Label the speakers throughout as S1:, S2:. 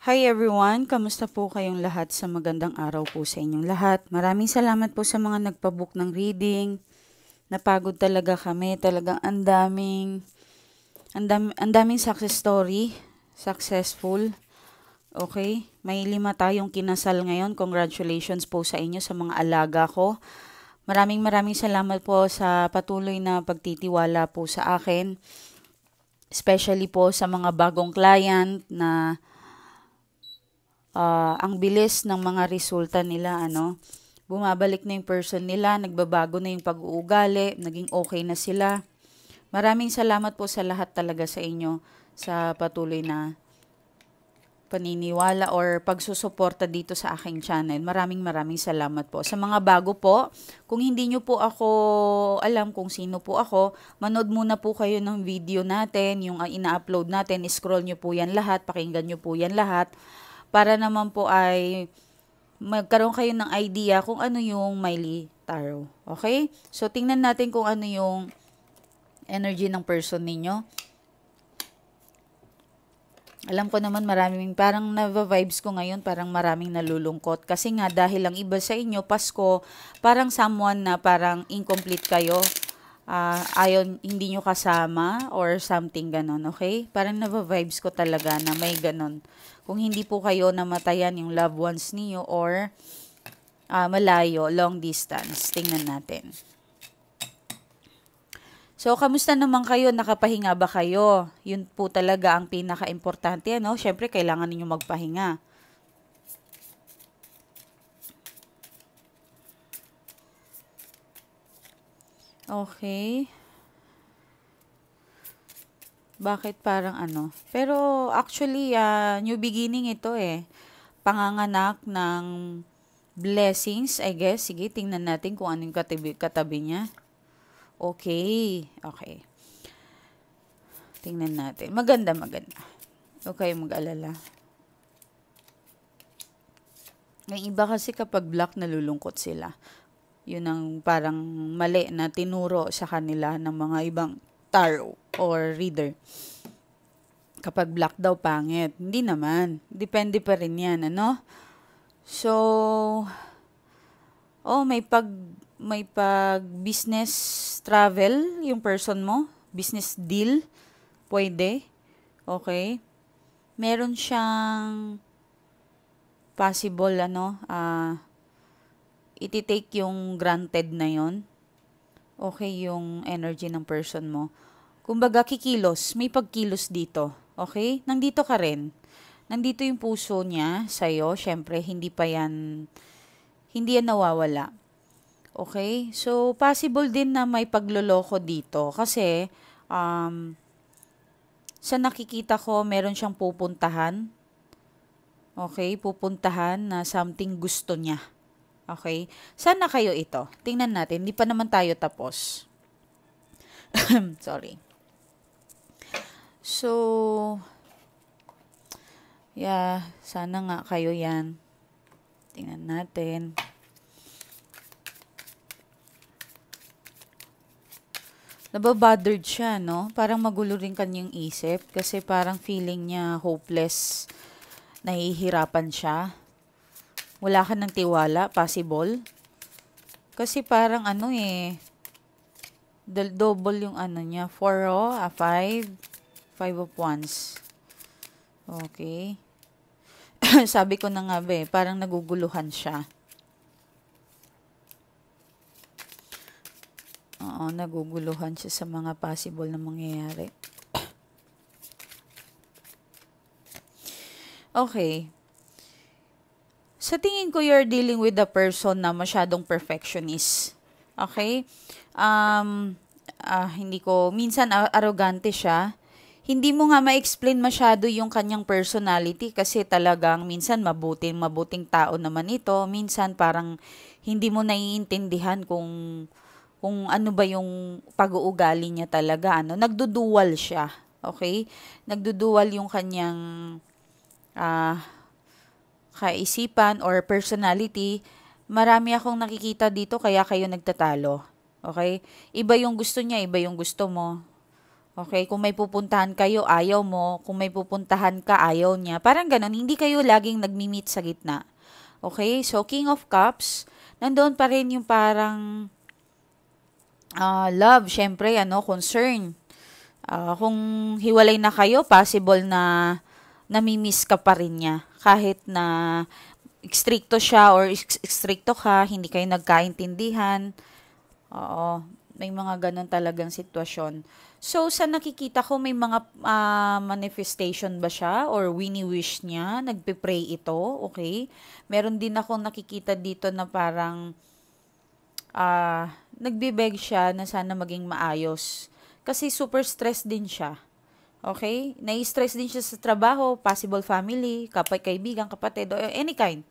S1: Hi everyone! Kamusta po kayong lahat? Sa magandang araw po sa inyong lahat. Maraming salamat po sa mga nagpabook ng reading. Napagod talaga kami. Talagang ang daming success story. Successful. Okay? May 5 tayong kinasal ngayon. Congratulations po sa inyo sa mga alaga ko. Maraming salamat po sa patuloy na pagtitiwala po sa akin. Especially po sa mga bagong client na ang bilis ng mga resulta nila, bumabalik na yung person nila, nagbabago na yung pag-uugali, naging okay na sila. Maraming salamat po sa lahat talaga sa inyo sa patuloy na paniniwala or pagsusuporta dito sa aking channel. Maraming salamat po. Sa mga bago po, kung hindi nyo po ako alam kung sino po ako, manood muna po kayo ng video natin, yung ina-upload natin, scroll nyo po yan lahat, pakinggan nyo po yan lahat, para naman po ay magkaroon kayo ng idea kung ano yung Miley Tarot. Okay? So, tingnan natin kung ano yung energy ng person ninyo. Alam ko naman parang na-vibes ko ngayon, parang maraming nalulungkot. Kasi nga, dahil lang iba sa inyo, Pasko, parang someone na parang incomplete kayo. Hindi nyo kasama or something ganon, okay? Parang na-vibes ko talaga na may ganon. Kung hindi po kayo namatayan yung loved ones niyo or malayo, long distance. Tingnan natin. So, kamusta naman kayo? Nakapahinga ba kayo? Yun po talaga ang pinaka-importante, no? Syempre, kailangan ninyo magpahinga. Okay. Bakit parang Pero actually, new beginning ito eh. Panganganak ng blessings, I guess. Sige, tingnan natin kung anong katabi niya. Okay. Tingnan natin. Maganda. Huwag kayong mag-alala. May iba kasi kapag black, nalulungkot sila. Yun ang parang mali na tinuro sa kanila ng mga ibang tarot or reader. Kapag black daw, pangit. Hindi naman. Depende pa rin yan, So, may pag-business travel yung person mo. Business deal. Pwede. Okay. Meron siyang possible, iti-take yung granted na yon. Okay, yung energy ng person mo. Kumbaga, kikilos. May pagkilos dito. Okay? Nandito ka rin. Nandito yung puso niya sa'yo. Syempre, hindi yan nawawala. Okay? So, possible din na may pagloloko dito. Kasi, sa nakikita ko, meron siyang pupuntahan. Okay? Pupuntahan na something gusto niya. Okay? Sana kayo ito? Tingnan natin. Hindi pa naman tayo tapos. Sorry. So, sana nga kayo yan. Tingnan natin. Nababothered siya, no? Parang magulo rin kanyang isip kasi parang feeling niya hopeless. Nahihirapan siya. Wala ka ng tiwala, possible. Kasi parang double yung niya. 4, 5. 5 of Wands. Okay. Sabi ko na nga parang naguguluhan siya. Oo, naguguluhan siya sa mga possible na mangyayari. Okay. Sa tingin ko, you're dealing with a person na masyadong perfectionist. Okay? Minsan arrogante siya. Hindi mo nga ma-explain masyado yung kanyang personality kasi talagang minsan mabuting tao naman ito. Minsan parang hindi mo naiintindihan kung ano ba yung pag-uugali niya talaga. Nagdudual siya. Okay? Nagdudual yung kanyang kaisipan or personality. Marami akong nakikita dito kaya kayo nagtatalo. Okay? Iba yung gusto niya, iba yung gusto mo. Okay, kung may pupuntahan kayo, ayaw mo. Kung may pupuntahan ka, ayaw niya. Parang ganun, hindi kayo laging nagmi-meet sa gitna. Okay, so King of Cups, nandoon pa rin yung parang love, syempre, concern. Kung hiwalay na kayo, possible na namimiss ka pa rin niya. Kahit na stricto siya or stricto ka, hindi kayo nagkaintindihan. Oo, may mga ganun talagang sitwasyon. So, sa nakikita ko, may mga manifestation ba siya or wini-wish niya? Nagpe-pray ito, okay? Meron din akong nakikita dito na parang nagbe-beg siya na sana maging maayos. Kasi super stress din siya. Okay? Nai-stress din siya sa trabaho, possible family, kaibigan, kapatid, or any kind.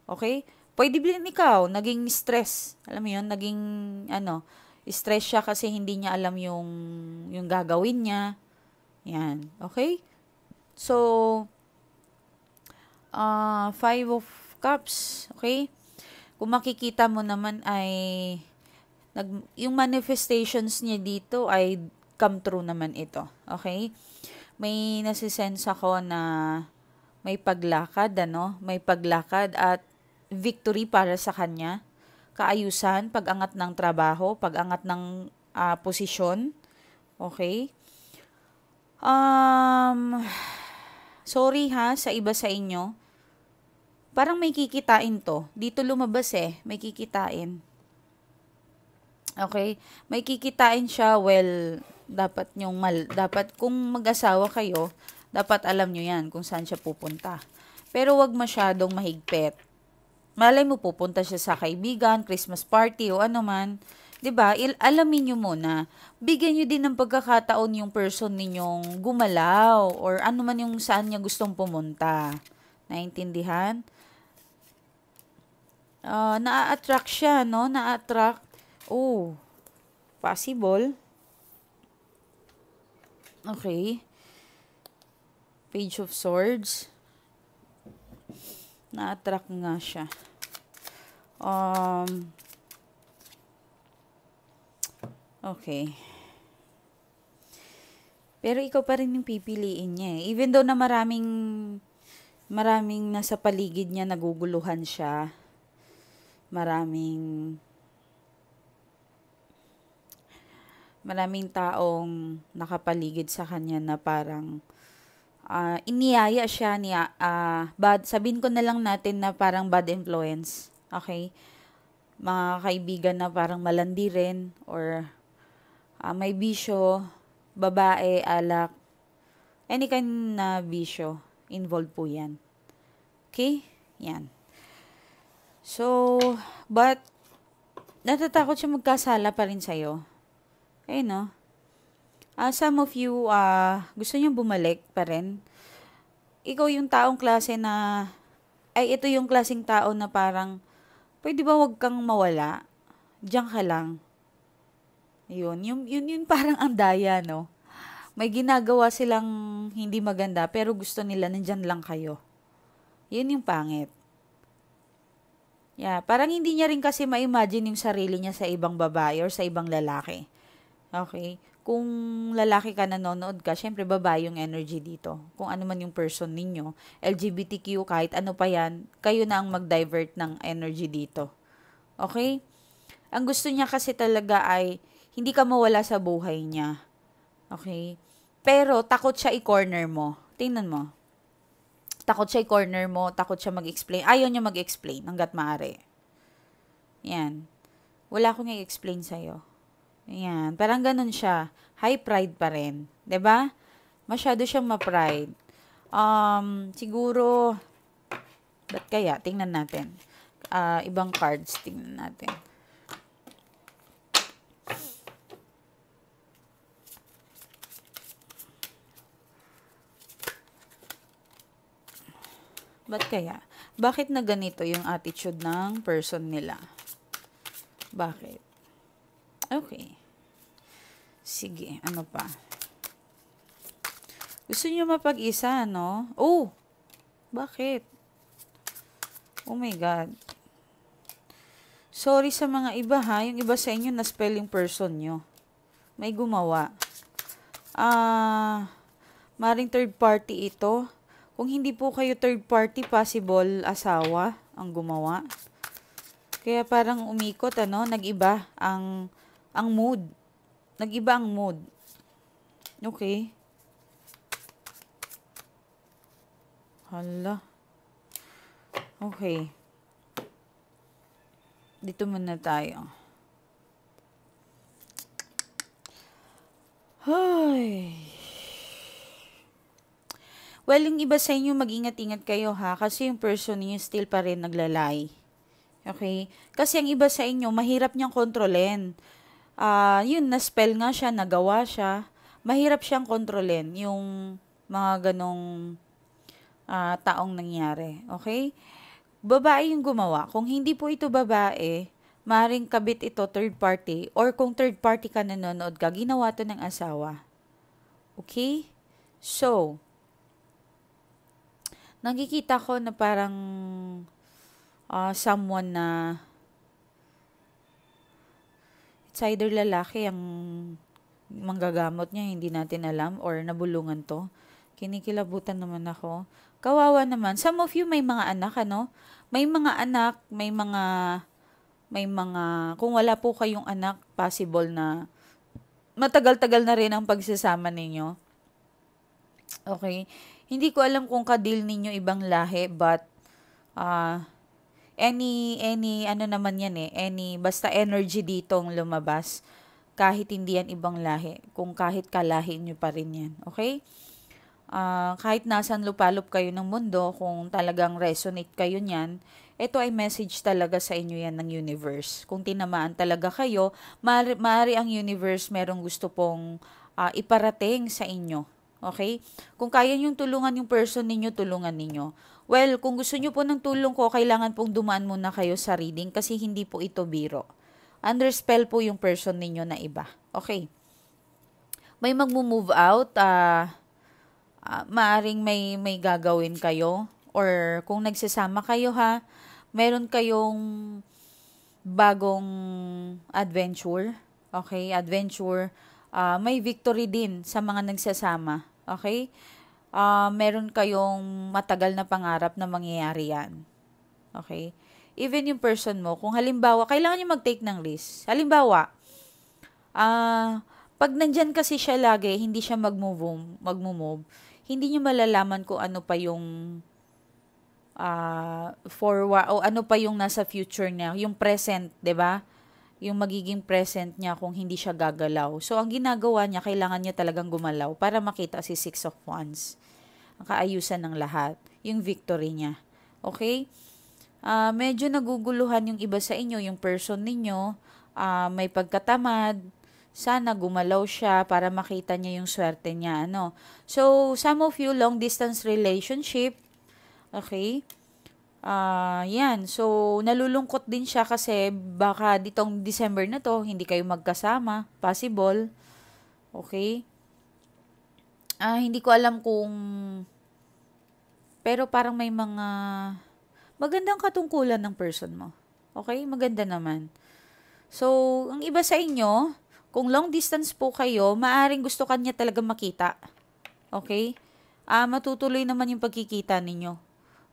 S1: Okay? Pwede din ikaw, naging stress. Alam mo yun, naging, stress siya kasi hindi niya alam yung gagawin niya. Yan. Okay? So, Five of Cups. Okay? Kung makikita mo naman ay, yung manifestations niya dito ay come true naman ito. Okay? May nasisense ako na may paglakad, May paglakad at victory para sa kanya. Kaayusan, pag-angat ng trabaho, pag-angat ng posisyon. Okay? Sorry ha, sa iba sa inyo. Parang may kikitain to. Dito lumabas may kikitain. Okay? May kikitain siya, dapat kung mag-asawa kayo, dapat alam nyo yan kung saan siya pupunta. Pero wag masyadong mahigpit. Malay mo pupunta siya sa kaibigan, Christmas party o ano man. 'Di ba? Alamin niyo muna. Bigyan niyo din ng pagkakataon yung person ninyong gumalaw or ano man yung saan niya gustong pumunta. Naintindihan? Na-attract siya, no? Na-attract. Oh, possible. Okay. Page of Swords. Na-attract nga siya. Okay. Pero ikaw pa rin yung pipiliin niya Even though na maraming nasa paligid niya naguguluhan siya. Maraming taong nakapaligid sa kanya na parang iniyaya siya niya, sabihin ko na lang natin na parang bad influence, okay? Mga kaibigan na parang malandi rin, or may bisyo, babae, alak, any kind na bisyo, involved po yan. Okay? Yan. So, but, natatakot siya magkasala pa rin sa'yo. No? Some of you, gusto niyo bumalik pa rin. Ikaw yung taong klase na, ito yung klaseng tao na parang, pwede ba wag kang mawala? Diyan ka lang. Yun parang ang daya, no? May ginagawa silang hindi maganda, pero gusto nila nandyan lang kayo. Yun yung pangit. Yeah, parang hindi niya rin kasi ma-imagine yung sarili niya sa ibang babae or sa ibang lalaki. Okay? Kung lalaki ka, nanonood ka, syempre babae yung energy dito. Kung ano man yung person ninyo, LGBTQ, kahit ano pa yan, kayo na ang mag-divert ng energy dito. Okay? Ang gusto niya kasi talaga ay, hindi ka mawala sa buhay niya. Okay? Pero, takot siya i-corner mo. Tingnan mo. Takot siya i-corner mo, takot siya mag-explain. Ayaw niya mag-explain hanggat maaari. Yan. Wala akong i-explain sa'yo. Ayan, parang ganun siya. High pride pa rin. 'Di ba? Masyado siyang ma-pride. Siguro, ba't kaya? Tingnan natin. Ibang cards, tingnan natin. Ba't kaya? Bakit na ganito yung attitude ng person nila? Bakit? Okay. Sige, ano pa? Gusto niyo mapag-isa, no? Oh! Bakit? Oh my God. Sorry sa mga iba ha, yung iba sa inyo na spelling person nyo. May gumawa. Maring third party ito. Kung hindi po kayo third party, possible asawa ang gumawa. Kaya parang umikot, nag-iba ang mood. Nag-iba ang mood. Okay. Hala. Okay. Dito muna tayo. Ay. Well, yung iba sa inyo, mag-ingat-ingat kayo ha, kasi yung person niyo still pa rin naglalay. Okay? Kasi ang iba sa inyo, mahirap niyang kontrolin. Yun, na-spell nga siya, nagawa siya. Mahirap siyang kontrolin, yung mga ganong taong nangyari. Okay? Babae yung gumawa. Kung hindi po ito babae, maring kabit ito third party, or kung third party ka nanonood ka, ginawa to ng asawa. Okay? So, nakikita ko na parang someone na it's either lalaki ang manggagamot niya, hindi natin alam, or nabulungan to. Kinikilabutan naman ako. Kawawa naman. Some of you may mga anak, May mga anak, kung wala po kayong anak, possible na matagal-tagal na rin ang pagsasama ninyo. Okay? Hindi ko alam kung kadil ninyo ibang lahi, but basta energy ditong lumabas, kahit hindi yan ibang lahi, kung kahit kalahi nyo pa rin yan. Okay? Kahit nasan lupalop kayo ng mundo, kung talagang resonate kayo niyan, ito ay message talaga sa inyo yan ng universe. Kung tinamaan talaga kayo, maaari ang universe merong gusto pong iparating sa inyo. Okay? Kung kaya niyong tulungan yung person ninyo, tulungan ninyo. Well, kung gusto niyo po ng tulong ko, kailangan pong dumaan muna kayo sa reading kasi hindi po ito biro. Under spell po yung person ninyo na iba. Okay? May magmo-move out, maaring may gagawin kayo, or kung nagsasama kayo ha, meron kayong bagong adventure. Okay? Adventure. May victory din sa mga nagsasama. Okay? Meron kayong matagal na pangarap na mangyayari yan. Okay? Even yung person mo, kung halimbawa, kailangan nyo mag-take ng risk. Halimbawa, pag nandyan kasi siya lagi, hindi siya mag-move, hindi nyo malalaman kung ano pa yung forward, o ano pa yung nasa future niya, yung present, 'di ba? Yung magiging present niya kung hindi siya gagalaw. So, ang ginagawa niya, kailangan niya talagang gumalaw para makita si Six of Wands. Ang kaayusan ng lahat. Yung victory niya. Okay? Medyo naguguluhan yung iba sa inyo, yung person ninyo, may pagkatamad, sana gumalaw siya para makita niya yung swerte niya. So, some of you, long distance relationship, okay? Yan. So, nalulungkot din siya kasi baka ditong December na to, hindi kayo magkasama. Possible. Okay? Hindi ko alam kung, pero parang may mga magandang katungkulan ng person mo. Okay? Maganda naman. So, ang iba sa inyo, kung long distance po kayo, maaring gusto kanya talaga makita. Okay? Matutuloy naman yung pagkikita ninyo.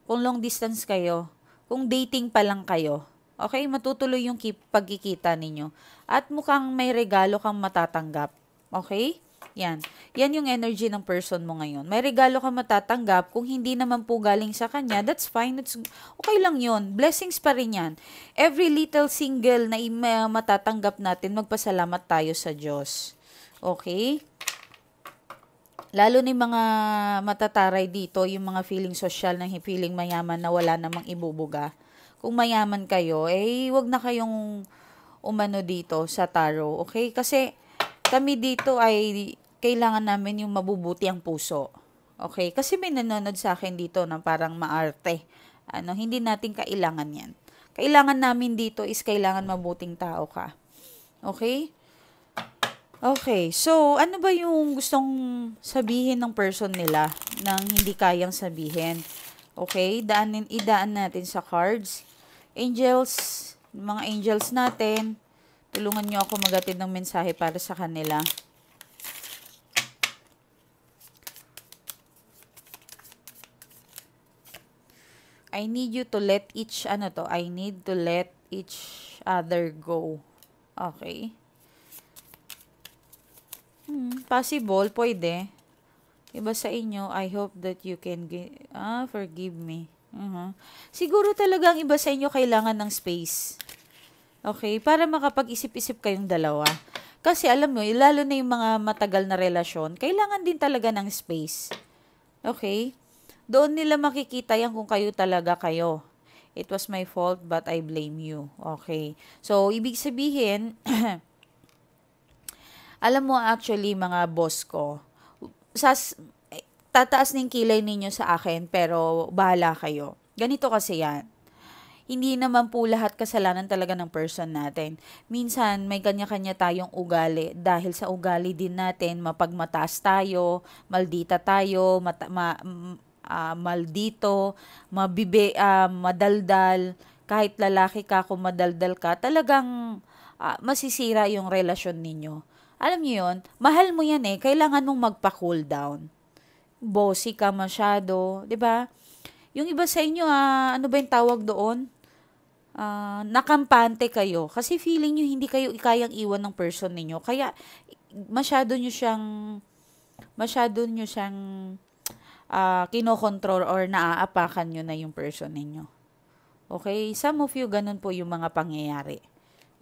S1: Kung long distance kayo, kung dating pa lang kayo, okay, matutuloy yung pagkikita ninyo. At mukhang may regalo kang matatanggap. Okay? Yan. Yan yung energy ng person mo ngayon. May regalo kang matatanggap. Kung hindi naman po galing sa kanya, that's fine. Okay lang yun. Blessings pa rin yan. Every little single na matatanggap natin, magpasalamat tayo sa Diyos. Okay? Lalo na yung mga matataray dito, yung mga feeling social, na feeling mayaman na wala namang ibubuga. Kung mayaman kayo, wag na kayong umano dito sa tarot, okay? Kasi kami dito ay kailangan namin yung mabubuti ang puso. Okay? Kasi may nanonood sa akin dito na parang maarte. Hindi natin kailangan yan. Kailangan namin dito is kailangan mabuting tao ka. Okay? Okay, so ano ba yung gustong sabihin ng person nila nang hindi kayang sabihin? Okay, idaan natin sa cards. Angels, mga angels natin, tulungan nyo ako magatid ng mensahe para sa kanila. I need you to let each, I need to let each other go. Okay. Possible, pwede. Iba sa inyo, I hope that you can forgive me. Siguro talagang iba sa inyo kailangan ng space. Okay? Para makapag-isip-isip kayong dalawa. Kasi alam mo, lalo na yung mga matagal na relasyon, kailangan din talaga ng space. Okay? Doon nila makikita yan kung kayo talaga kayo. It was my fault, but I blame you. Okay? So, ibig sabihin, alam mo actually mga boss ko, tataas ng kilay ninyo sa akin pero bahala kayo. Ganito kasi yan. Hindi naman po lahat kasalanan talaga ng person natin. Minsan may kanya-kanya tayong ugali. Dahil sa ugali din natin, mapagmataas tayo, maldita tayo, maldito, madaldal. Kahit lalaki ka, kung madaldal ka, talagang masisira yung relasyon ninyo. Alam niyo yun, mahal mo yan eh, kailangan mong magpa-cool down. Bossy ka masyado, 'di ba? Yung iba sa inyo, ano ba yung tawag doon? Nakampante kayo kasi feeling niyo hindi kayo kayang iwan ng person ninyo. Kaya masyado niyo siyang kinokontrol or naaapakan niyo na yung person ninyo. Okay? Some of you ganun po yung mga pangyayari.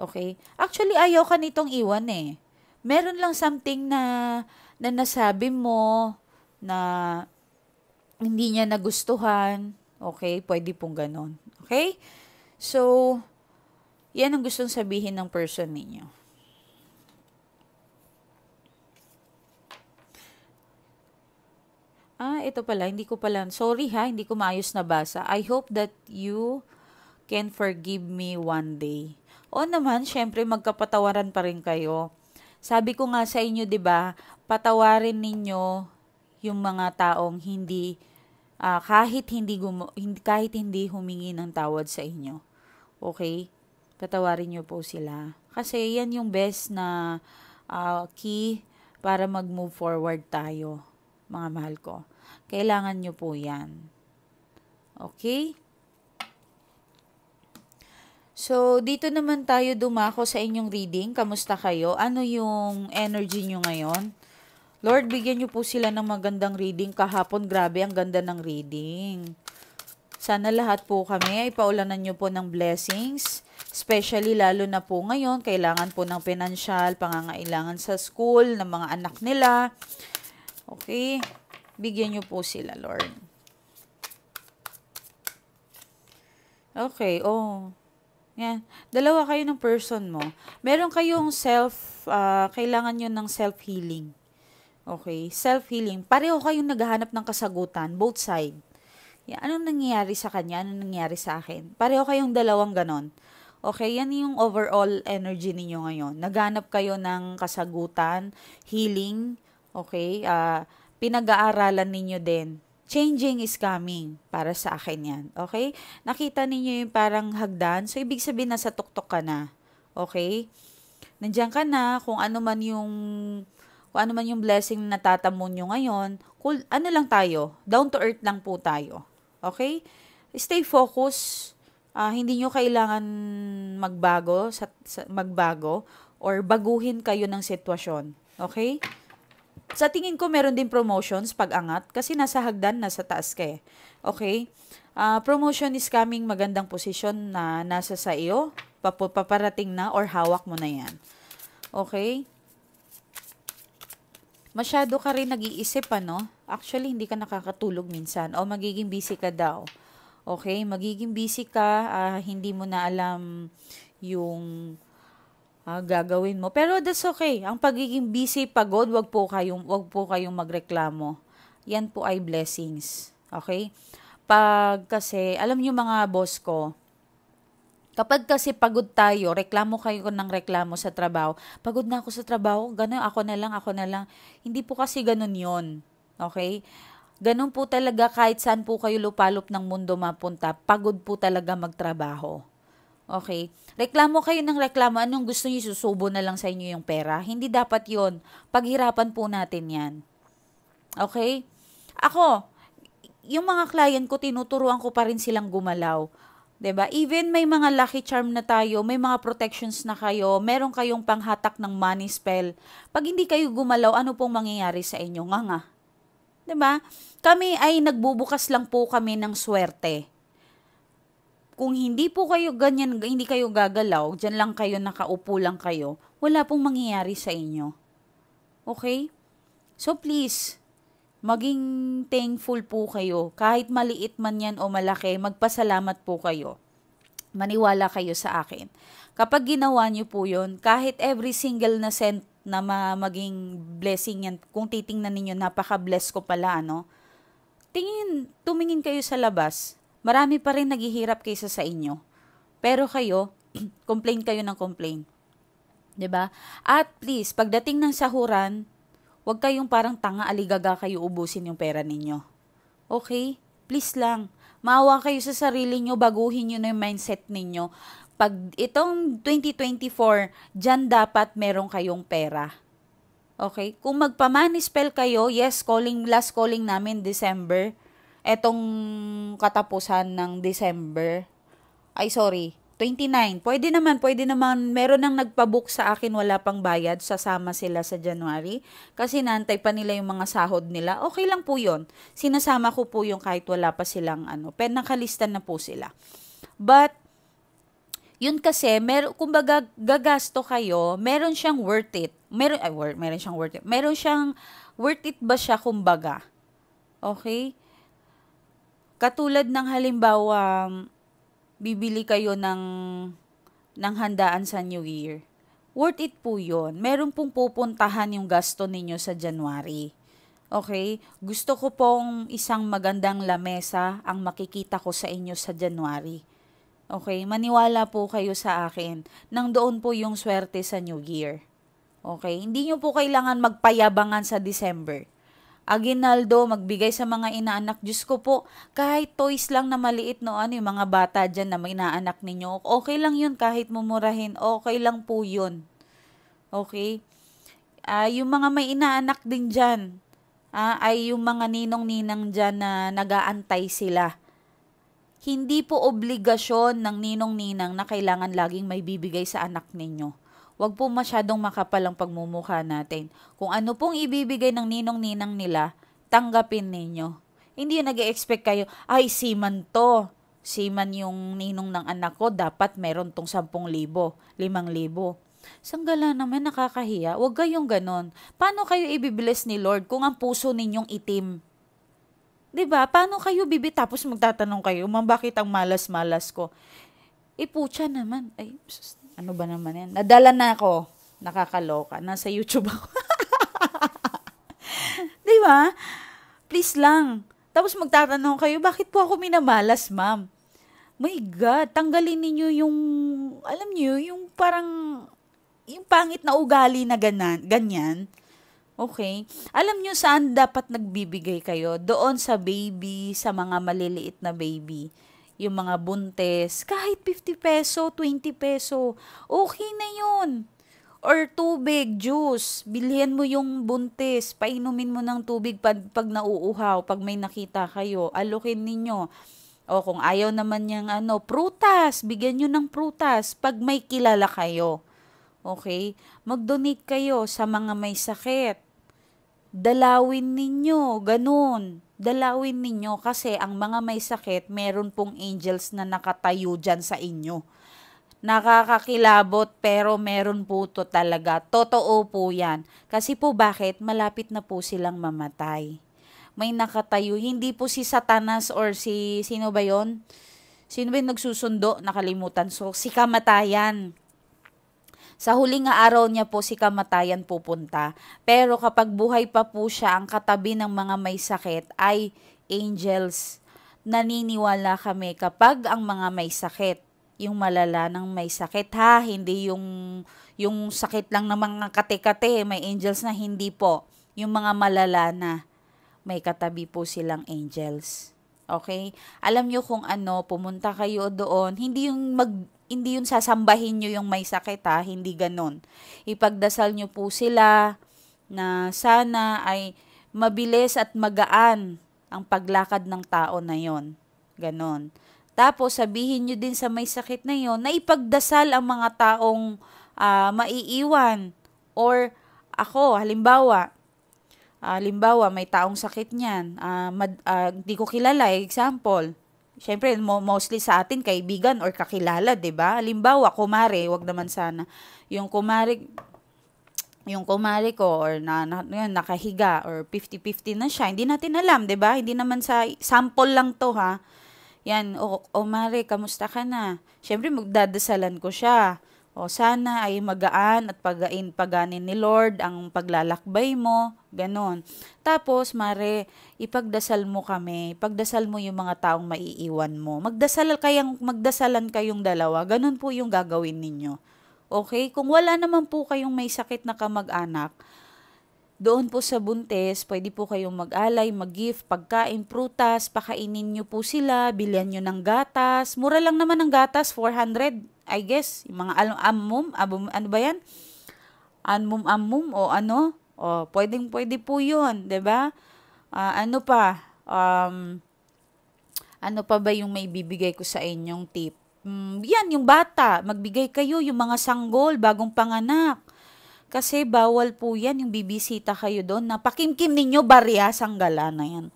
S1: Okay? Actually, ayaw ka nitong iwan eh. Meron lang something na nasabi mo na hindi niya nagustuhan. Okay? Pwede pong ganon. Okay? So, yan ang gustong sabihin ng person ninyo. Ito pala. Sorry hindi ko maayos nabasa. I hope that you can forgive me one day. O naman, syempre magkapatawaran pa rin kayo. Sabi ko nga sa inyo, 'di ba? Patawarin ninyo yung mga taong kahit hindi humingi ng tawad sa inyo. Okay? Patawarin niyo po sila. Kasi yan yung best na key para mag-move forward tayo, mga mahal ko. Kailangan niyo po yan. Okay? So, dito naman tayo dumako sa inyong reading. Kamusta kayo? Ano yung energy nyo ngayon? Lord, bigyan nyo po sila ng magandang reading. Kahapon, grabe, ang ganda ng reading. Sana lahat po kami ay paulanan nyo po ng blessings. Especially, lalo na po ngayon, kailangan po ng pinansyal, pangangailangan sa school, ng mga anak nila. Okay? Bigyan nyo po sila, Lord. Okay, yan. Dalawa kayo ng person mo. Meron kayong kailangan nyo ng self-healing. Okay? Self-healing. Pareho kayong naghahanap ng kasagutan. Both side. Yan. Anong nangyayari sa kanya? Anong nangyayari sa akin? Pareho kayong dalawang ganon. Okay? Yan yung overall energy ninyo ngayon. Naghanap kayo ng kasagutan, healing. Okay? Pinag-aaralan ninyo din. Changing is coming para sa akin yan. Okay? Nakita ninyo yung parang hagdan. So, ibig sabihin nasa tuktok ka na. Okay? Nandiyan ka na. Kung ano man yung blessing na natatamon nyo ngayon, ano lang tayo? Down to earth lang po tayo. Okay? Stay focused. Hindi nyo kailangan magbago or baguhin kayo ng sitwasyon. Okay? Sa tingin ko, meron din promotions pag-angat kasi nasa hagdan, nasa taas ka eh. Okay? Promotion is coming, magandang posisyon na nasa sa iyo, paparating na or hawak mo na yan. Okay? Masyado ka rin nag-iisip, ano? Actually, hindi ka nakakatulog minsan o magiging busy ka daw. Okay? Magiging busy ka, hindi mo na alam yung gagawin mo. Pero that's okay. Ang pagiging busy, pagod, wag po kayong magreklamo. Yan po ay blessings. Okay? Kasi, alam niyo mga boss ko, kapag kasi pagod tayo, reklamo kayo ng reklamo sa trabaho, pagod na ako sa trabaho, ganun, ako na lang. Hindi po kasi ganun yon. Okay? Ganun po talaga kahit saan po kayo lupalop ng mundo mapunta, pagod po talaga magtrabaho. Okay? Reklamo kayo ng reklamo. Anong gusto niyo? Susubo na lang sa inyo yung pera? Hindi dapat yon. Paghirapan po natin yan. Okay? Ako, yung mga client ko, tinuturuan ko pa rin silang gumalaw. 'Di ba? Even may mga lucky charm na tayo, may mga protections na kayo, meron kayong panghatak ng money spell. Pag hindi kayo gumalaw, ano pong mangyayari sa inyo? Nga. 'Di ba? Kami ay nagbubukas lang po kami ng swerte. Kung hindi po kayo ganyan, hindi kayo gagalaw, diyan lang kayo, nakaupo lang kayo, wala pong mangyayari sa inyo. Okay? So please, maging thankful po kayo. Kahit maliit man yan o malaki, magpasalamat po kayo. Maniwala kayo sa akin. Kapag ginawa niyo po yun, kahit every single na cent na maging blessing yan, kung titingnan ninyo, napaka-bless ko pala, ano? Tumingin kayo sa labas. Marami pa rin naghihirap kaysa sa inyo. Pero kayo, complain kayo ng complain. 'Di ba? At please, pagdating ng sahuran, huwag kayong parang tanga, aligaga kayo ubusin yung pera ninyo. Okay? Please lang. Maawa kayo sa sarili nyo, baguhin nyo na yung mindset ninyo. Pag itong 2024, dyan dapat meron kayong pera. Okay? Kung magpa-money spell kayo, yes, last calling namin December. Etong katapusan ng December. 29. Pwede naman, meron nang nagpabook sa akin, wala pang bayad, sasama sila sa January. Kasi nantay pa nila yung mga sahod nila. Okay lang po yun. Sinasama ko po yung kahit wala pa silang pero nakalista na po sila. But, yun kasi, kumbaga gagasto kayo, meron siyang worth it. Meron siyang worth it. Meron siyang worth it ba siya kumbaga? Okay? Katulad ng halimbawa, bibili kayo ng handaan sa New Year. Worth it po yun. Meron pong pupuntahan yung gasto ninyo sa January. Okay? Gusto ko pong isang magandang lamesa ang makikita ko sa inyo sa January. Okay? Maniwala po kayo sa akin. Nang doon po yung swerte sa New Year. Okay? Hindi nyo po kailangan magpayabangan sa December. Aguinaldo, magbigay sa mga inaanak. Diyos ko po, kahit toys lang na maliit, yung mga bata dyan na may inaanak ninyo, okay lang yun kahit mumurahin, okay lang po yun. Okay? Yung mga may inaanak din dyan, ay yung mga ninong-ninang dyan na nag-aantay sila. Hindi po obligasyon ng ninong-ninang na kailangan laging may bibigay sa anak ninyo. Huwag po masyadong makapal ang pagmumukha natin. Kung ano pong ibibigay ng ninong-ninang nila, tanggapin ninyo. Hindi yung nag-expect kayo, ay seaman to. Seaman yung ninong ng anak ko, dapat meron tong 10,000, 5,000. Sanggala naman, nakakahiya. Huwag kayong ganon. Paano kayo ibibless ni Lord kung ang puso ninyong itim? 'Di ba? Paano kayo tapos magtatanong kayo, bakit ang malas-malas ko? Putya naman. Ay, ano ba naman yan? Nadala na ako. Nakakaloka. Nasa YouTube ako. Di ba? Please lang. Tapos magtatanong kayo, bakit po ako minamalas, ma'am? My God, tanggalin ninyo yung, alam niyo, yung parang, yung pangit na ugali na ganyan. Okay? Alam niyo saan dapat nagbibigay kayo? Doon sa baby, sa mga maliliit na baby. Yung mga buntes, kahit 50 peso, 20 peso, okay na yun. Or tubig, juice, bilhin mo yung buntes, painumin mo ng tubig pag nauuhaw, pag may nakita kayo, alokin ninyo. O kung ayaw naman niyang prutas, bigyan nyo ng prutas pag may kilala kayo. Okay? Mag-donate kayo sa mga may sakit. Dalawin ninyo, ganun. Dalawin ninyo kasi ang mga may sakit, meron pong angels na nakatayo dyan sa inyo. Nakakakilabot pero meron po to talaga. Totoo po yan. Kasi po bakit? Malapit na po silang mamatay. May nakatayo. Hindi po si Satanas or sino ba yon? Sino ba yung nagsusundo? Nakalimutan. So, si kamatayan. Sa huling araw niya po si kamatayan pupunta. Pero kapag buhay pa po siya, ang katabi ng mga may sakit ay angels. Naniniwala kami kapag ang mga may sakit, yung malala ng may sakit hindi yung sakit lang ng mga kate-kate, may angels na, hindi po. Yung mga malala na, may katabi po silang angels. Okay? Alam nyo kung pumunta kayo doon, hindi yung sasambahin nyo yung may sakit hindi ganon. Ipagdasal nyo po sila na sana ay mabilis at magaan ang paglakad ng tao na yon. Ganon. Tapos, sabihin nyo din sa may sakit na yon na ipagdasal ang mga taong maiiwan. Or, ako, halimbawa, may taong sakit niyan, hindi ko kilala, example. Siyempre, mostly sa atin, kaibigan or kakilala, 'di ba? Halimbawa, kumare, wag naman sana. Yung kumare ko or yun, nakahiga or 50-50 na siya, hindi natin alam, 'di ba? Hindi naman sa sample lang 'to, ha. Yan, o Mare, kamusta ka na? Siyempre, magdadasalan ko siya. O sana ay magaan at paganin ni Lord ang paglalakbay mo, ganon. Tapos, Mare, ipagdasal mo kami, ipagdasal mo yung mga taong maiiwan mo. Magdasalan kayong dalawa, ganon po yung gagawin ninyo. Okay? Kung wala naman po kayong may sakit na kamag-anak, doon po sa buntis, pwede po kayong mag-alay, mag-gift, pagkain, prutas, pakainin nyo po sila, bilhan nyo ng gatas. Mura lang naman ang gatas, 400, I guess. Yung mga ano ba yan? Amum o ano? O, pwede po yun, 'di ba? Ano pa? Ano pa ba yung may bibigay ko sa inyong tip? Yan, yung bata. Magbigay kayo yung mga sanggol, bagong panganak. Kasi bawal po yan, yung bibisita kayo doon. Napakimkim ninyo, barya, sanggala na yan.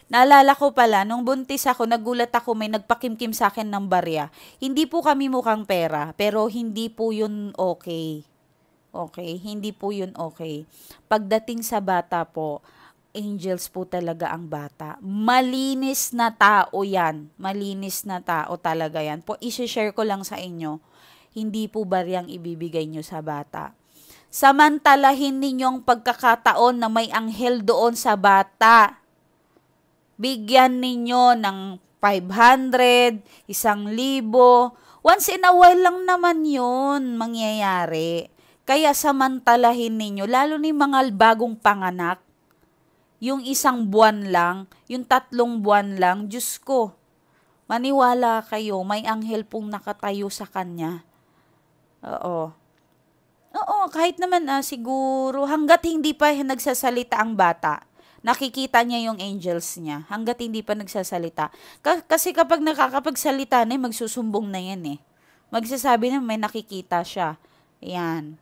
S1: Naalala ko pala, nung buntis ako, nagulat ako, may nagpakimkim sa akin ng barya. Hindi po kami mukhang pera, pero hindi po yun okay. Okay, hindi po yun okay. Pagdating sa bata po, angels po talaga ang bata. Malinis na tao yan. Malinis na tao talaga yan. Po, isi-share ko lang sa inyo, hindi po baryang ibibigay nyo sa bata. Samantalahin ninyong pagkakataon na may anghel doon sa bata. Bigyan ninyo ng 500, 1,000. Once in a while lang naman yun mangyayari. Kaya samantalahin ninyo, lalo ni mga bagong panganak, yung 1 buwan lang, yung 3 buwan lang, Diyos ko, maniwala kayo, may anghel pong nakatayo sa kanya. Oo, kahit naman siguro, hanggat hindi pa nagsasalita ang bata, nakikita niya yung angels niya, hanggat hindi pa nagsasalita. Kasi kapag nakakapagsalita na, magsusumbong na yan eh. Magsasabi na may nakikita siya. Yan.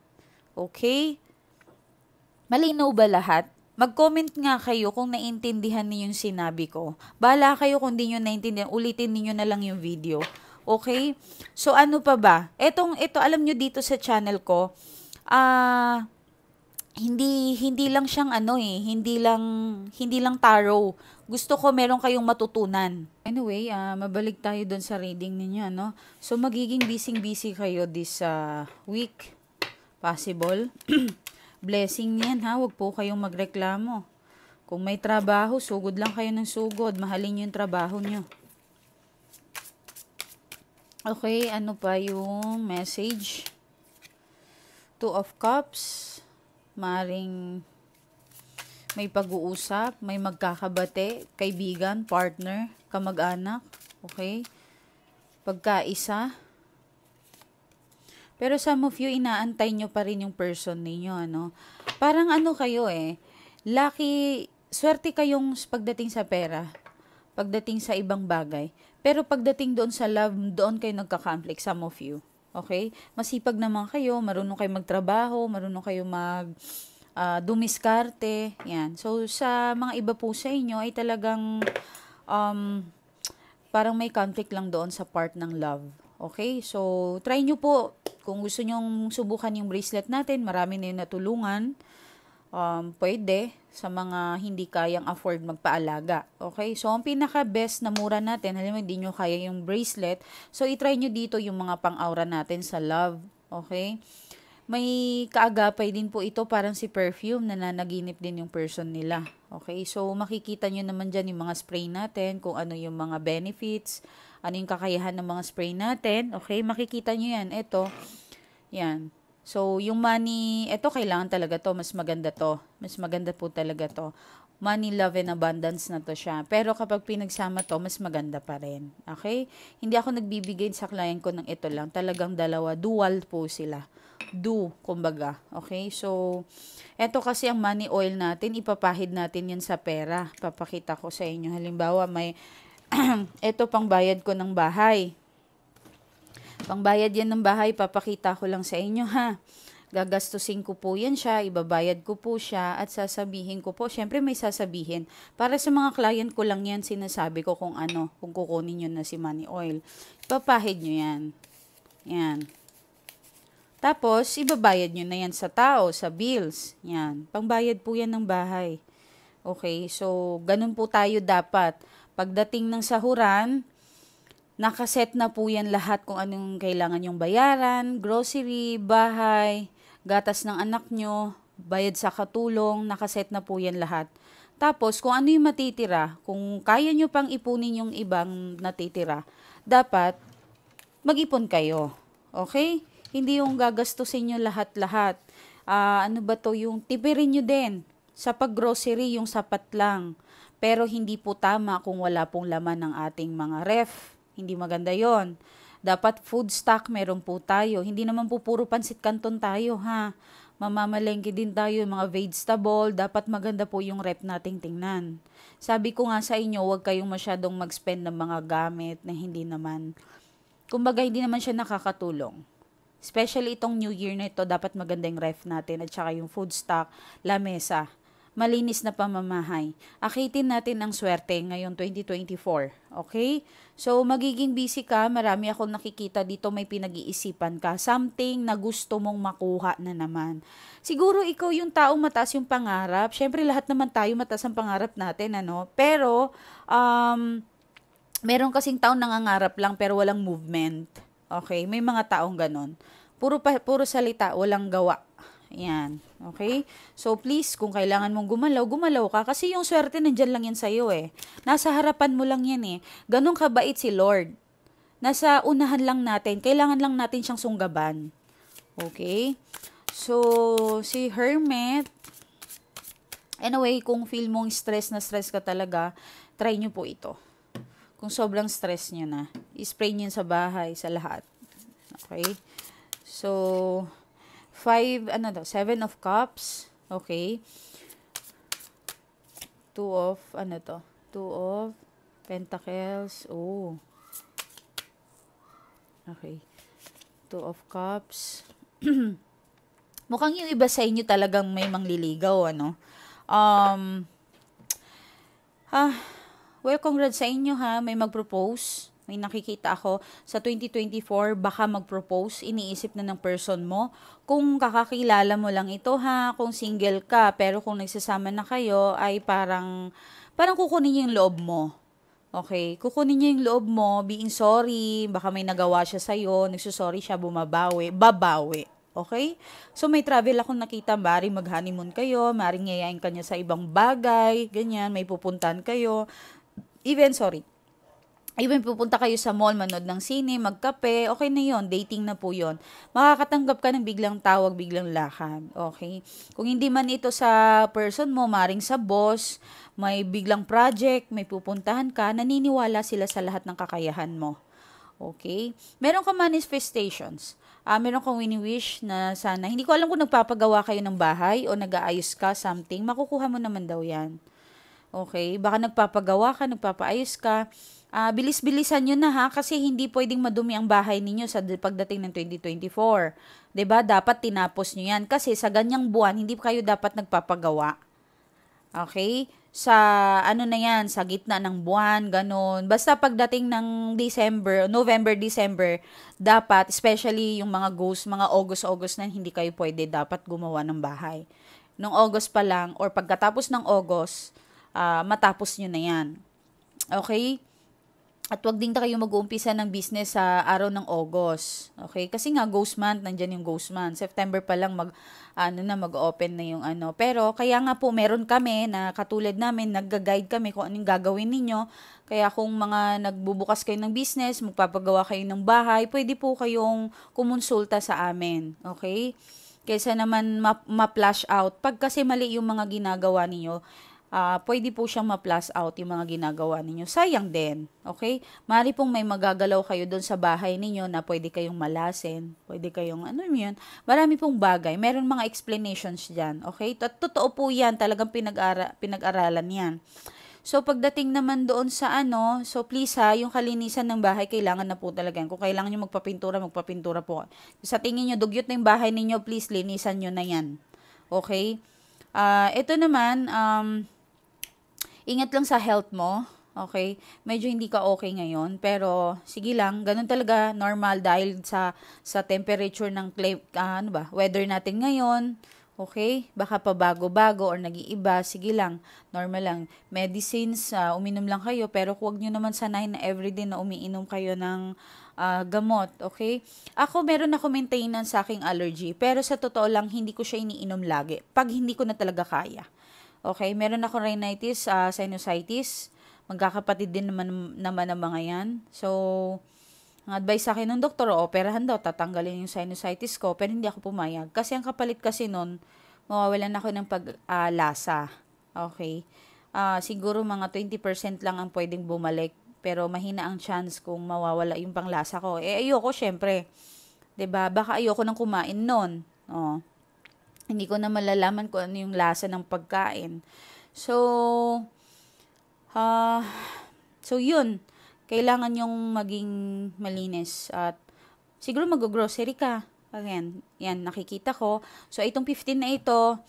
S1: Okay? Malinaw ba lahat? Mag-comment nga kayo kung naintindihan niyo yung sinabi ko. Bahala kayo kung di nyo naintindihan, ulitin niyo na lang yung video. Okay? So, ano pa ba? Ito, alam nyo dito sa channel ko, hindi lang siyang hindi lang tarot. Gusto ko meron kayong matutunan. Anyway, mabalik tayo doon sa reading ninyo, no? So, magiging busy kayo this week. Possible. Blessing yan, ha? Huwag po kayong magreklamo. Kung may trabaho, sugod lang kayo ng sugod. Mahalin yung trabaho nyo. Okay, ano pa yung message? 2 of Cups. Maring may pag-uusap, may magkakabate, kaibigan, partner, kamag-anak. Okay? Pagkaisa. Pero some of you, inaantay nyo pa rin yung person ninyo, ano? Parang kayo swerte kayong pagdating sa pera, pagdating sa ibang bagay. Pero pagdating doon sa love, doon kayo nagka-conflict, some of you. Okay? Masipag naman kayo, marunong kayo magtrabaho, marunong kayo dumiskarte. Yan. So, sa mga iba po sa inyo ay talagang parang may conflict lang doon sa part ng love. Okay? So, try nyo po. Kung gusto nyong subukan yung bracelet natin, marami na yung natulungan. Pwede sa mga hindi kayang afford magpaalaga. Okay? So, ang pinaka-best na mura natin, halimbawa hindi nyo kaya yung bracelet, so itry nyo dito yung mga pang-aura natin sa love. Okay? May kaagapay din po ito, parang si perfume, na nanaginip din yung person nila. Okay? So, makikita nyo naman dyan yung mga spray natin, kung ano yung mga benefits, ano yung kakayahan ng mga spray natin. Okay? Makikita nyo yan. Ito. Yan. So, yung money, ito kailangan talaga to, mas maganda to. Mas maganda po talaga to. money, love, and abundance na to siya. Pero kapag pinagsama to, mas maganda pa rin. Okay? Hindi ako nagbibigay sa client ko ng ito lang. Talagang dalawa. Dual po sila. Kumbaga. Okay? So, eto kasi ang money oil natin, ipapahid natin yan sa pera. Papakita ko sa inyo. Halimbawa, may, eto pang bayad ko ng bahay. Pangbayad yan ng bahay, papakita ko lang sa inyo ha. Gagastusin ko po yan siya, ibabayad ko po siya, at sasabihin ko po, syempre may sasabihin. Para sa mga client ko lang yan, sinasabi ko kung ano, kung kukunin nyo na si money oil. Ipapahid nyo yan. Yan. Tapos, ibabayad nyo na yan sa tao, sa bills. Yan. Pangbayad po yan ng bahay. Okay, so, ganun po tayo dapat. Pagdating ng sahuran, nakaset na po yan lahat kung anong kailangan yung bayaran, grocery, bahay, gatas ng anak nyo, bayad sa katulong, nakaset na po yan lahat. Tapos, kung ano yung matitira, kung kaya nyo pang ipunin yung ibang natitira, dapat mag-ipon kayo. Okay? Hindi yung gagastusin nyo lahat-lahat. Ano ba to? Yung tipirin nyo din. Sa pag-grocery, yung sapat lang. Pero hindi po tama kung wala pong laman ng ating mga ref. Hindi maganda yon. Dapat food stock meron po tayo. Hindi naman po puro pansit canton tayo, ha. Mamamalengke din tayo, mga vegetable. Dapat maganda po yung rep nating tingnan. Sabi ko nga sa inyo, huwag kayong masyadong mag-spend ng mga gamit na hindi naman. Kumbaga, hindi naman siya nakakatulong. Especially itong New Year na ito, dapat maganda yung ref natin at saka yung food stock, lamesa. Malinis na pamamahay. Akitin natin ang swerte ngayon 2024. Okay? So, magiging busy ka. Marami akong nakikita dito, may pinag-iisipan ka. Something na gusto mong makuha na naman. Siguro ikaw yung taong mataas yung pangarap. Siyempre, lahat naman tayo mataas ang pangarap natin, ano? Pero, meron kasing taong nangangarap lang pero walang movement. Okay? May mga taong ganon. Puro salita, walang gawa. Yan. Okay? So, please, kung kailangan mong gumalaw, gumalaw ka. Kasi yung swerte, nandyan lang yan sa'yo eh. Nasa harapan mo lang yan eh. Ganon kabait si Lord. Nasa unahan lang natin. Kailangan lang natin siyang sunggaban. Okay? So, si Hermit, anyway, kung feel mong stress na stress ka talaga, try nyo po ito. Kung sobrang stress nyo na, i-spray nyo sa bahay, sa lahat. Okay? So, 7 of cups. Okay. 2 of pentacles. Oh. Okay. 2 of cups. Mukhang yung iba sa inyo talagang may mangliligaw, ano? Well, congrats sa inyo ha. May mag-propose. May nakikita ako sa 2024, baka mag-propose, iniisip na ng person mo. Kung kakakilala mo lang ito ha, kung single ka, pero kung nagsasama na kayo, ay parang kukunin niya yung loob mo. Okay? Kukunin niya yung loob mo, being sorry, baka may nagawa siya sa'yo, nagsusorry siya, babawi. Okay? So, may travel akong nakita, maring mag-honeymoon kayo, maring yayain ka niya sa ibang bagay, ganyan, may pupuntahan kayo. Even pupunta kayo sa mall, manood ng sine, magkape, okay na yon, dating na po yon. Makakatanggap ka ng biglang tawag, biglang lakad, okay? Kung hindi man ito sa person mo, maring sa boss, may biglang project, may pupuntahan ka, naniniwala sila sa lahat ng kakayahan mo. Okay? Meron ka manifestations. Meron kang wini-wish na sana, hindi ko alam kung nagpapagawa kayo ng bahay o nag-aayos ka something, makukuha mo naman daw yan. Okay? Baka nagpapagawa ka, nagpapaayos ka, bilis-bilisan nyo na ha, kasi hindi pwedeng madumi ang bahay ninyo sa pagdating ng 2024. 'Di ba? Dapat tinapos nyo yan. Kasi sa ganyang buwan, hindi kayo dapat nagpapagawa. Okay? Sa sa gitna ng buwan, ganun. Basta pagdating ng November, December, dapat, especially yung mga August na hindi kayo pwede dapat gumawa ng bahay. Nung August pa lang, or pagkatapos ng August, matapos nyo na yan. Okay? At wag din kayo mag-uumpisa ng business sa araw ng August. Okay? Kasi nga, ghost month, nandyan yung ghost month. September pa lang mag-open na yung ano. Pero, kaya nga po, meron kami na katulad namin, nagga-guide kami kung anong gagawin ninyo. Kaya kung mga nagbubukas kayo ng business, magpapagawa kayo ng bahay, pwede po kayong kumonsulta sa amin. Okay? Kaysa naman ma-flash out. Pag kasi mali yung mga ginagawa ninyo, pwede po siyang ma-plus out yung mga ginagawa ninyo. Sayang din, okay? Maaari pong may magagalaw kayo doon sa bahay ninyo na pwede kayong malasin, pwede kayong, ano yun, marami pong bagay. Meron mga explanations dyan, okay? Totoo po yan, talagang pinag-aralan yan. So, pagdating naman doon sa so please ha, yung kalinisan ng bahay, kailangan na po talaga yan. Kung kailangan nyo magpapintura po. Sa tingin nyo, dugyot na yung bahay ninyo, please, linisan nyo na yan. Okay? Ito naman, ingat lang sa health mo. Okay? Medyo hindi ka okay ngayon, pero sige lang, ganun talaga, normal dahil sa temperature ng weather natin ngayon. Okay? Baka pa bago-bago or nag-iiba, sige lang, normal lang. Medicines, uminom lang kayo, pero huwag nyo naman sanayin na everyday na umiinom kayo ng gamot, okay? Meron ako maintenance sa aking allergy, pero sa totoo lang, hindi ko siya iniinom lagi, pag hindi ko na talaga kaya. Okay? Meron ako rhinitis, sinusitis, magkakapatid din naman ang mga yan. So, ang advice sa akin ng doktor, operahan daw, tatanggalin yung sinusitis ko, pero hindi ako pumayag. Kasi ang kapalit kasi nun, mawawalan ako ng lasa. Okay? Siguro mga 20% lang ang pwedeng bumalik, pero mahina ang chance kung mawawala yung panglasa ko. Ayoko, syempre. 'Di ba? Baka ayoko nang kumain nun. Hindi ko na malalaman kung ano yung lasa ng pagkain. So, yun. Kailangan yung maging malinis at siguro mag-grocery ka. Again, yan, nakikita ko. So, itong 15 na ito,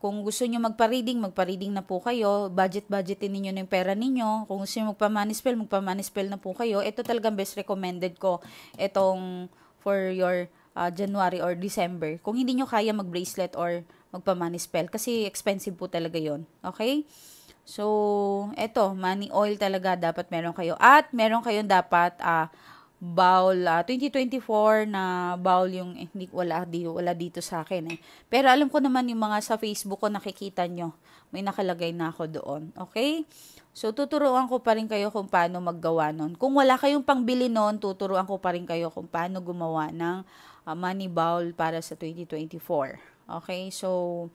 S1: kung gusto nyo magpa-reading na po kayo. Budgetin ninyo ng pera ninyo. Kung gusto nyo magpa-money spell na po kayo. Ito talagang best recommended ko. Itong for your January or December. Kung hindi nyo kaya mag-bracelet or magpa-money spell. Kasi expensive po talaga yon. Okay? So, eto, money oil talaga dapat meron kayo. At meron kayong dapat bowl, 2024 na bowl yung, wala dito sa akin eh. Pero alam ko naman yung mga sa Facebook ko nakikita nyo. May nakalagay na ako doon. Okay? So, tuturuan ko pa rin kayo kung paano maggawa nun. Kung wala kayong pangbili nun, tuturuan ko pa rin kayo kung paano gumawa ng money bowl para sa 2024. Okay? So,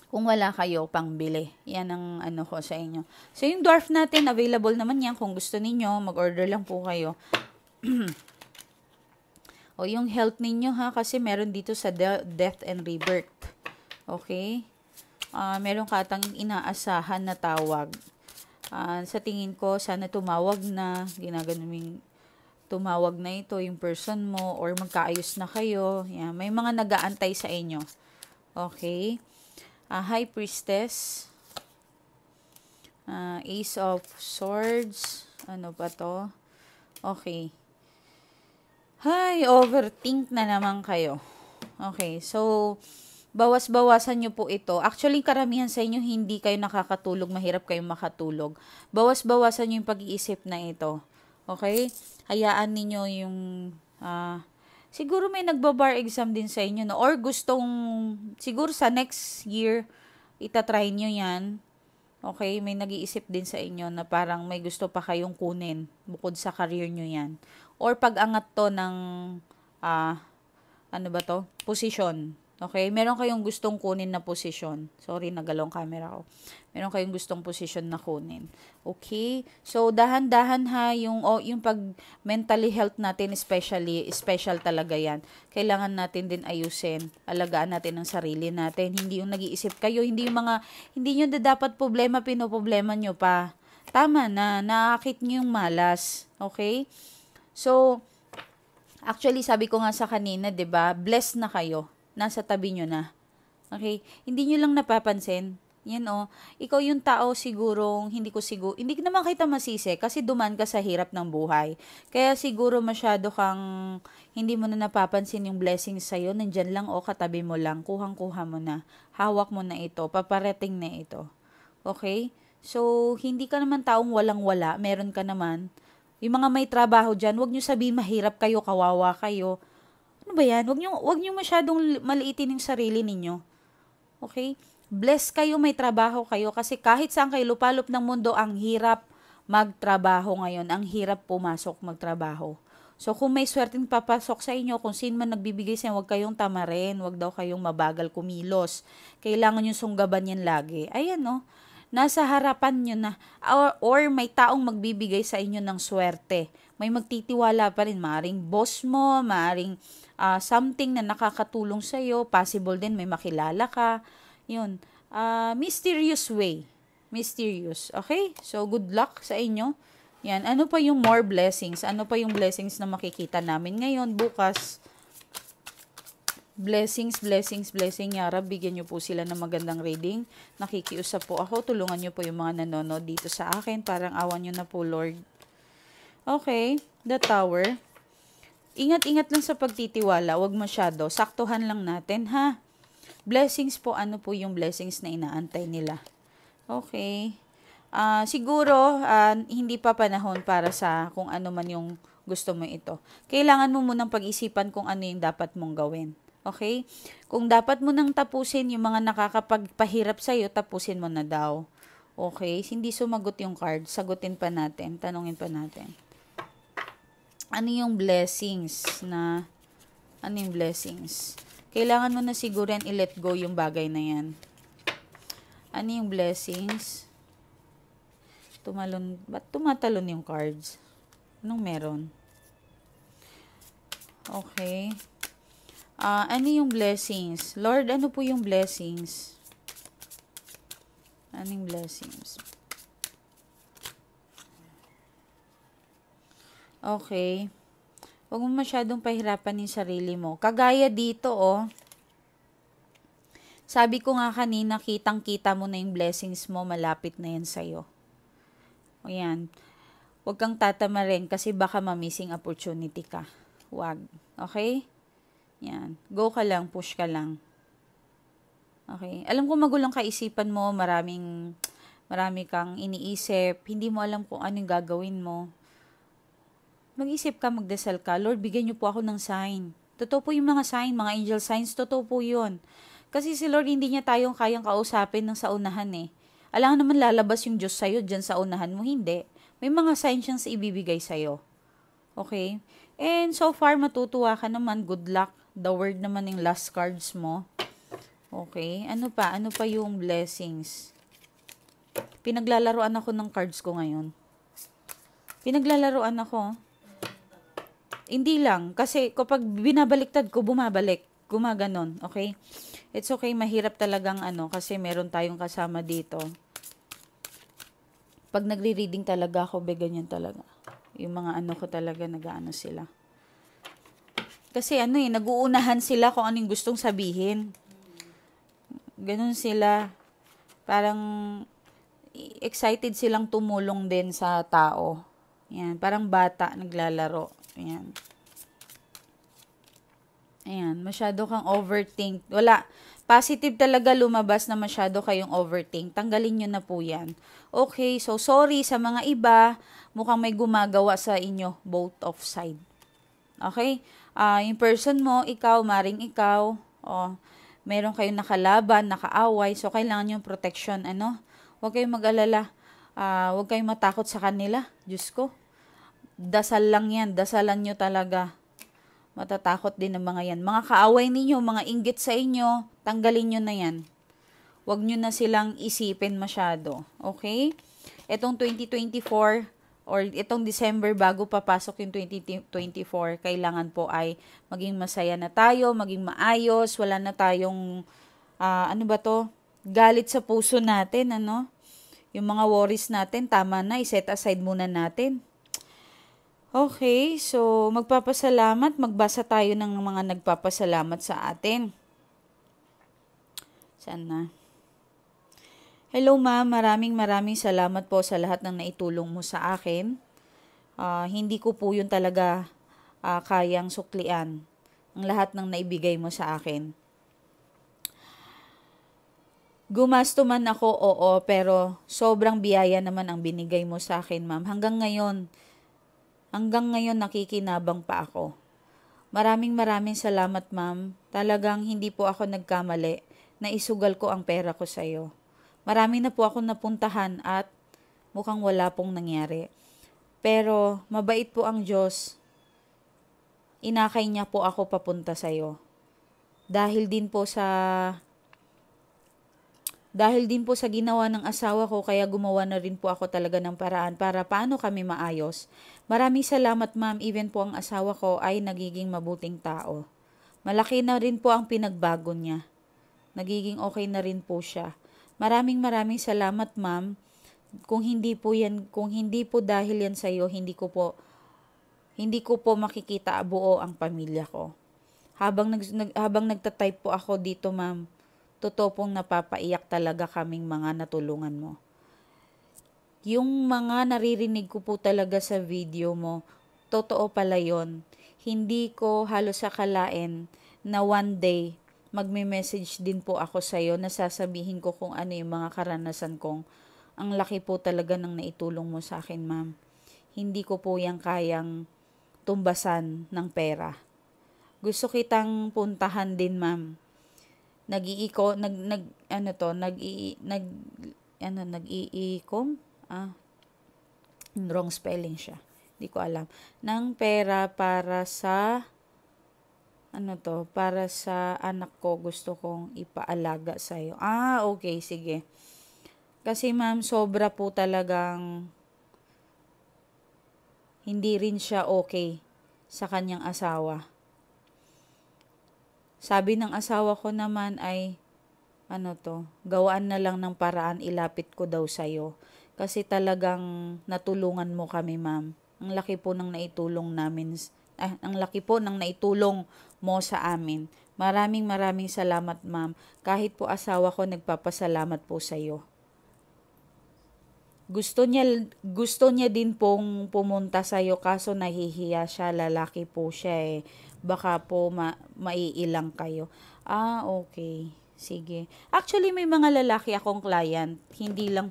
S1: kung wala kayo pangbili. Yan ang ko sa inyo. So, yung dwarf natin, available naman yan. Kung gusto ninyo, mag-order lang po kayo. O, yung health ninyo ha, kasi meron dito sa death and rebirth. Okay? Meron katang inaasahan na tawag. Sa tingin ko, sana tumawag na. Ginaganong tumawag na ito, yung person mo, or magkaayos na kayo. Yan. May mga nag-aantay sa inyo. Okay? High Priestess, Ace of Swords, ano pa to? Okay. Overthink na naman kayo. Okay, so, bawas-bawasan nyo po ito. Actually, karamihan sa inyo, hindi kayo nakakatulog, mahirap kayong makatulog. Bawas-bawasan nyo yung pag-iisip na ito. Okay? Hayaan ninyo yung, siguro may nagbabar exam din sa inyo, no? Or siguro sa next year, itatry nyo yan. Okay? May nag-iisip din sa inyo na parang may gusto pa kayong kunin bukod sa career nyo yan. Or pag-angat to ng, posisyon. Okay? Meron kayong gustong kunin na posisyon. Sorry, nagalong camera ko. Meron kayong gustong posisyon na kunin. Okay? So, dahan-dahan ha, yung pag mentally health natin, special talaga yan. Kailangan natin din ayusin. Alagaan natin ang sarili natin. Hindi yung nag-iisip kayo, hindi nyo dapat problema, pinoproblema nyo pa. Tama na, nakakit nyo yung malas. Okay? So, actually, sabi ko nga sa kanina, 'di ba? Blessed na kayo. Nasa tabi nyo na. Okay? Hindi nyo lang napapansin. Yan ikaw yung tao sigurong hindi ko naman kita masisi kasi duman ka sa hirap ng buhay. Kaya siguro masyado kang hindi mo na napapansin yung blessings sa'yo. Nandyan lang katabi mo lang. Kuhang-kuha mo na. Hawak mo na ito. Paparating na ito. Okay? So, hindi ka naman taong walang-wala. Meron ka naman. Yung mga may trabaho dyan, huwag nyo sabihin mahirap kayo, kawawa kayo. Ano ba yan? Huwag nyo masyadong maliitin yung sarili ninyo. Okay? Bless kayo, may trabaho kayo. Kasi kahit saan kayo lupalop ng mundo, ang hirap magtrabaho ngayon. Ang hirap pumasok magtrabaho. So, kung may swerteng papasok sa inyo, kung sino man nagbibigay sa inyo, huwag kayong tamarin. Huwag daw kayong mabagal kumilos. Kailangan yung sunggaban yan lagi. Ayan, nasa harapan nyo na, or may taong magbibigay sa inyo ng swerte. May magtitiwala pa rin, maaring boss mo, maaring something na nakakatulong sa'yo, possible din may makilala ka, yun, mysterious way, mysterious, okay? So, good luck sa inyo. Yan, ano pa yung more blessings? Ano pa yung blessings na makikita namin ngayon, bukas? Blessings, blessings, blessing. Ya Rab, bigyan niyo po sila ng magandang reading. Nakikiusap po ako. Tulungan niyo po yung mga nanonood dito sa akin. Parang awan niyo na po, Lord. Okay, the Tower. Ingat-ingat lang sa pagtitiwala. Huwag masyado. Saktuhan lang natin, ha? Blessings po. Ano po yung blessings na inaantay nila? Okay. Siguro, hindi pa panahon para sa kung ano man yung gusto mo ito. Kailangan mo munang pag-isipan kung ano yung dapat mong gawin. Okay? Kung dapat mo nang tapusin yung mga nakakapagpahirap sa'yo, tapusin mo na daw. Okay? Hindi sumagot yung card. Sagutin pa natin. Tanungin pa natin. Ano yung blessings na... Ano yung blessings? Kailangan mo na siguro yan i-let go yung bagay na yan. Ano yung blessings? Ba't tumatalon yung cards? Anong meron? Okay. Ano yung blessings? Lord, ano po yung blessings? Anong blessings? Okay. Huwag mo masyadong pahirapan yung sarili mo. Kagaya dito, oh. Sabi ko nga kanina, kitang-kita mo na yung blessings mo, malapit na yan sa'yo. O yan. Huwag kang tatamarin kasi baka ma-missing opportunity ka. Huwag. Okay? Yan. Go ka lang, push ka lang. Okay. Alam ko magulong kaisipan mo, marami kang iniisip, hindi mo alam kung anong gagawin mo. Mag-isip ka, magdasal ka, Lord, bigyan niyo po ako ng sign. Totoo po yung mga sign, mga angel signs, totoo po yun. Kasi si Lord, hindi niya tayong kayang kausapin ng sa unahan eh. Alam naman lalabas yung Diyos sa'yo dyan sa unahan mo, hindi. May mga signs siyang ibibigay sa'yo. Okay? And so far, matutuwa ka naman, good luck. The word naman yung last cards mo. Okay. Ano pa? Ano pa yung blessings? Pinaglalaroan ako ng cards ko ngayon. Pinaglalaroan ako. Hindi lang. Kasi kapag binabaliktad ko, bumabalik. Gumaganon. Okay? It's okay. Mahirap talagang kasi meron tayong kasama dito. Pag nagre-reading talaga ako, ganyan talaga. Yung mga ko talaga, nag-aano sila. Kasi nag-uunahan sila kung anong gustong sabihin. Ganun sila. Parang excited silang tumulong din sa tao. Yan. Parang bata naglalaro. Yan. Ayan. Masyado kang overthink. Wala. Positive talaga lumabas na masyado kayong overthink. Tanggalin nyo na po yan. Okay. So, sorry sa mga iba. Mukhang may gumagawa sa inyo. Both of side. Okay? Yung person mo, ikaw, maring ikaw, meron kayong nakalaban, nakaaway, so kailangan yung protection, Huwag kayong mag-alala, huwag kayong matakot sa kanila, Diyos ko. Dasal lang yan, dasalan nyo talaga. Matatakot din ang mga yan. Mga kaaway ninyo, mga inggit sa inyo, tanggalin nyo na yan. Huwag nyo na silang isipin masyado, okay? Etong 2024, or itong December bago papasok yung 2024, kailangan po ay maging masaya na tayo, maging maayos, wala na tayong, galit sa puso natin, Yung mga worries natin, tama na, i-set aside muna natin. Okay, so magpapasalamat, magbasa tayo ng mga nagpapasalamat sa atin. Saan na? Hello ma'am, maraming salamat po sa lahat ng naitulong mo sa akin. Hindi ko po yun talaga kayang suklian ang lahat ng naibigay mo sa akin. Gumasto man ako, oo, pero sobrang biyaya naman ang binigay mo sa akin, ma'am. Hanggang ngayon nakikinabang pa ako. Maraming salamat, ma'am. Talagang hindi po ako nagkamali na isugal ko ang pera ko sa iyo. Marami na po ako napuntahan at mukhang wala pong nangyari. Pero mabait po ang Diyos. Inakay niya po ako papunta sa iyo. Dahil din po sa Dahil din po sa ginawa ng asawa ko, kaya gumawa na rin po ako talaga ng paraan para paano kami maayos. Maraming salamat ma'am, even po ang asawa ko ay nagiging mabuting tao. Malaki na rin po ang pinagbago niya. Nagiging okay na rin po siya. Maraming salamat ma'am. Kung hindi po dahil yan sa iyo, hindi ko po makikita buo ang pamilya ko. Habang nagta-type po ako dito ma'am, totoo pong napapaiyak talaga kaming mga natulungan mo. Yung mga naririnig ko po talaga sa video mo, totoo pala yon. Hindi ko halos akalain na one day, magme-message din po ako sa'yo na sasabihin ko kung ano yung mga karanasan kong. Ang laki po talaga ng naitulong mo sa akin, ma'am. Hindi ko po yan kayang tumbasan ng pera. Gusto kitang puntahan din, ma'am. Nag-iikom? Wrong spelling siya. Hindi ko alam. Ng pera para sa para sa anak ko, gusto kong ipaalaga sa'yo. Okay, sige. Kasi ma'am, sobra po talagang hindi rin siya okay sa kanyang asawa. Sabi ng asawa ko naman ay, gawaan na lang ng paraan, ilapit ko daw sa'yo. Kasi talagang natulungan mo kami, ma'am. Ang laki po ng naitulong mo sa amin. Maraming salamat, ma'am. Kahit po asawa ko, nagpapasalamat po sa'yo. Gusto niya din pong pumunta sa'yo, kaso nahihiya siya, lalaki po siya eh. Baka po maiilang kayo. Okay. Sige. Actually, may mga lalaki akong client. Hindi na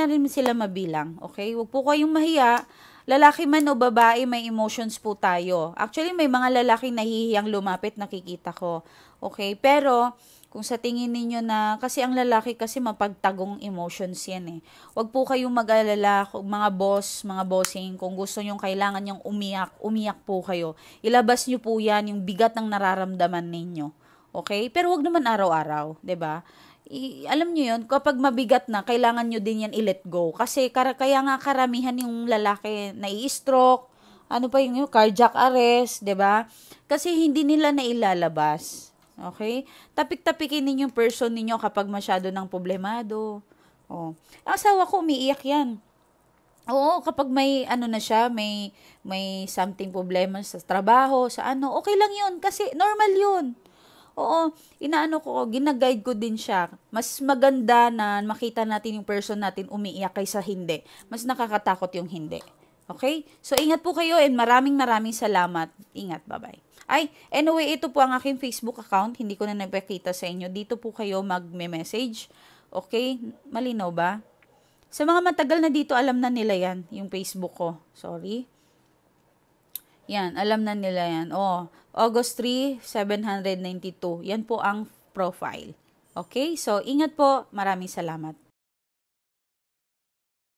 S1: rin sila mabilang. Okay? Huwag po kayong mahiya. Lalaki man o babae, may emotions po tayo. Actually, may mga lalaki nahihiyang lumapit, nakikita ko. Okay? Pero, kung sa tingin ninyo na, kasi ang lalaki kasi mapagtagong emotions yan eh. Huwag po kayong mag-alala, mga bossing, kung gusto nyo, kailangan nyong umiyak po kayo. Ilabas nyo po yan, yung bigat ng nararamdaman ninyo. Okay? Pero wag naman araw-araw, 'di ba? Alam nyo yun, kapag mabigat na, kailangan nyo din yan i-let go. Kasi kaya nga karamihan yung lalaki na i-stroke, yung cardiac arrest, 'di ba? Kasi hindi nila nailalabas. Okay? Tapik-tapikin ninyo yung person ninyo kapag masyado ng problemado. Ang asawa ko umiiyak yan. Oo, kapag may may something problema sa trabaho, okay lang yun kasi normal yun. Oo, ginaguide ko din siya. Mas maganda na makita natin yung person natin umiiyak kaysa hindi. Mas nakakatakot yung hindi. Okay? So, ingat po kayo and maraming salamat. Ingat, bye-bye. Anyway, ito po ang aking Facebook account. Hindi ko na napakita sa inyo. Dito po kayo magme-message. Okay? Malinaw ba? Sa mga matagal na dito, alam na nila yan. Yung Facebook ko. Sorry. Yan, alam na nila yan. August 3, 792. Yan po ang profile. Okay? So, ingat po. Maraming salamat.